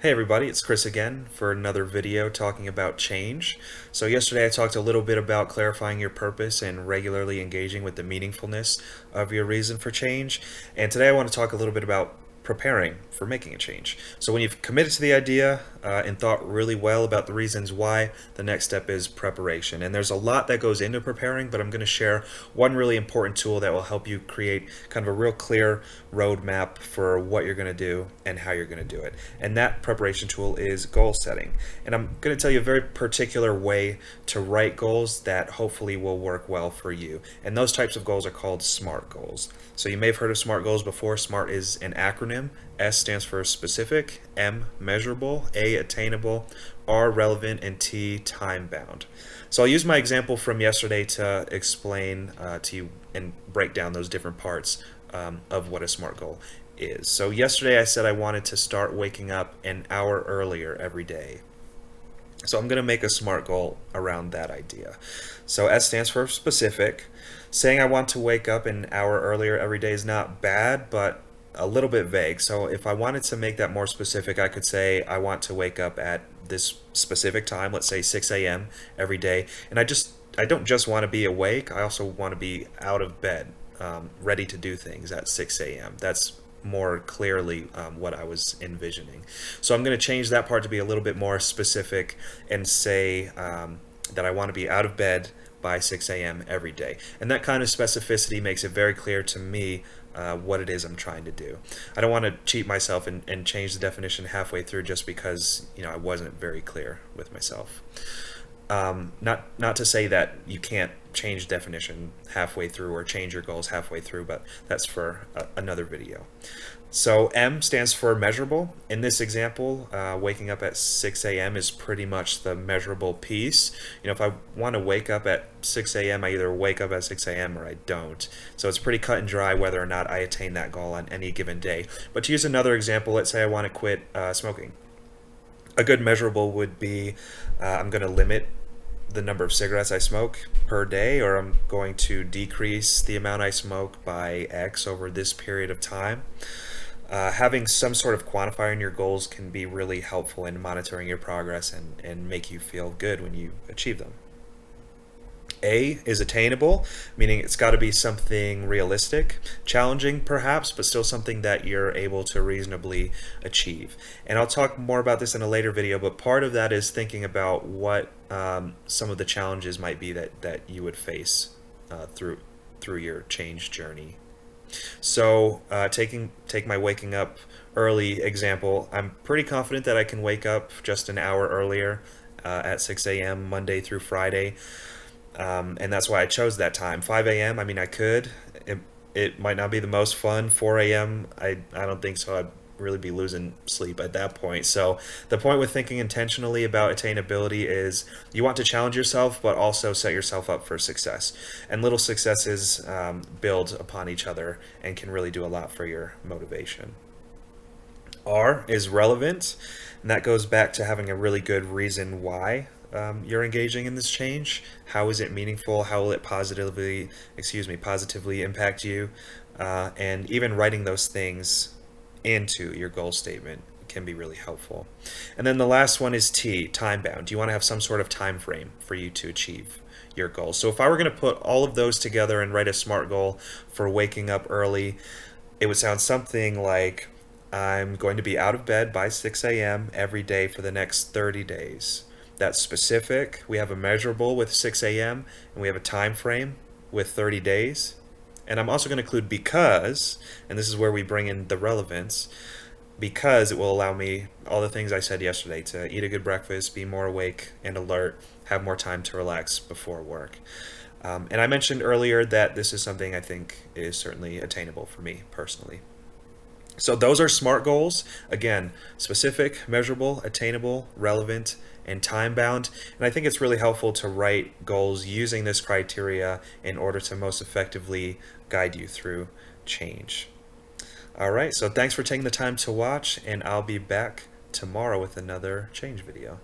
Hey everybody, it's Chris again for another video talking about change. So yesterday I talked a little bit about clarifying your purpose and regularly engaging with the meaningfulness of your reason for change. And today I want to talk a little bit about preparing for making a change. So when you've committed to the idea and thought really well about the reasons why, the next step is preparation. And there's a lot that goes into preparing, but I'm going to share one really important tool that will help you create kind of a real clear roadmap for what you're going to do and how you're going to do it. And that preparation tool is goal setting. And I'm going to tell you a very particular way to write goals that hopefully will work well for you. And those types of goals are called SMART goals. So you may have heard of SMART goals before. SMART is an acronym. S stands for specific, M measurable, A attainable, R relevant, and T time bound. So I'll use my example from yesterday to explain to you and break down those different parts of what a SMART goal is. So yesterday I said I wanted to start waking up an hour earlier every day. So I'm going to make a SMART goal around that idea. So S stands for specific. Saying I want to wake up an hour earlier every day is not bad, but a little bit vague. So if I wanted to make that more specific, I could say I want to wake up at this specific time, let's say 6 a.m. every day. And I don't just want to be awake, I also want to be out of bed, ready to do things at 6 a.m. That's more clearly what I was envisioning. So I'm going to change that part to be a little bit more specific and say that I want to be out of bed by 6 a.m. every day. And that kind of specificity makes it very clear to me what it is I'm trying to do. I don't want to cheat myself and change the definition halfway through just because I wasn't very clear with myself. Not to say that you can't change definition halfway through or change your goals halfway through, but that's for another video. So M stands for measurable. In this example, waking up at 6 a.m. is pretty much the measurable piece. If I want to wake up at 6 a.m., I either wake up at 6 a.m. or I don't. So it's pretty cut and dry whether or not I attain that goal on any given day. But to use another example, let's say I want to quit smoking. A good measurable would be I'm going to limit the number of cigarettes I smoke per day, or I'm going to decrease the amount I smoke by X over this period of time. Having some sort of quantifier in your goals can be really helpful in monitoring your progress and make you feel good when you achieve them. A is attainable, meaning it's got to be something realistic, challenging perhaps, but still something that you're able to reasonably achieve. And I'll talk more about this in a later video, but part of that is thinking about what some of the challenges might be that you would face through your change journey. So take my waking up early example. I'm pretty confident that I can wake up just an hour earlier at 6 a.m. Monday through Friday. And that's why I chose that time. 5 a.m., I mean, I could. It might not be the most fun. 4 a.m., I don't think so. I'd really be losing sleep at that point. So the point with thinking intentionally about attainability is you want to challenge yourself, but also set yourself up for success. And little successes build upon each other and can really do a lot for your motivation. R is relevant, and that goes back to having a really good reason why you're engaging in this change. How is it meaningful? How will it positively impact you? And even writing those things into your goal statement can be really helpful. And then the last one is T, time bound. You want to have some sort of time frame for you to achieve your goals. So if I were going to put all of those together and write a SMART goal for waking up early, it would sound something like I'm going to be out of bed by 6 a.m. every day for the next 30 days. That's specific. We have a measurable with 6 a.m. and we have a time frame with 30 days. And I'm also going to include because, and this is where we bring in the relevance, because it will allow me all the things I said yesterday, to eat a good breakfast, be more awake and alert, have more time to relax before work. And I mentioned earlier that this is something I think is certainly attainable for me personally. So those are SMART goals. Again, specific, measurable, attainable, relevant, and time bound. And I think it's really helpful to write goals using this criteria in order to most effectively guide you through change. All right, so thanks for taking the time to watch, and I'll be back tomorrow with another change video.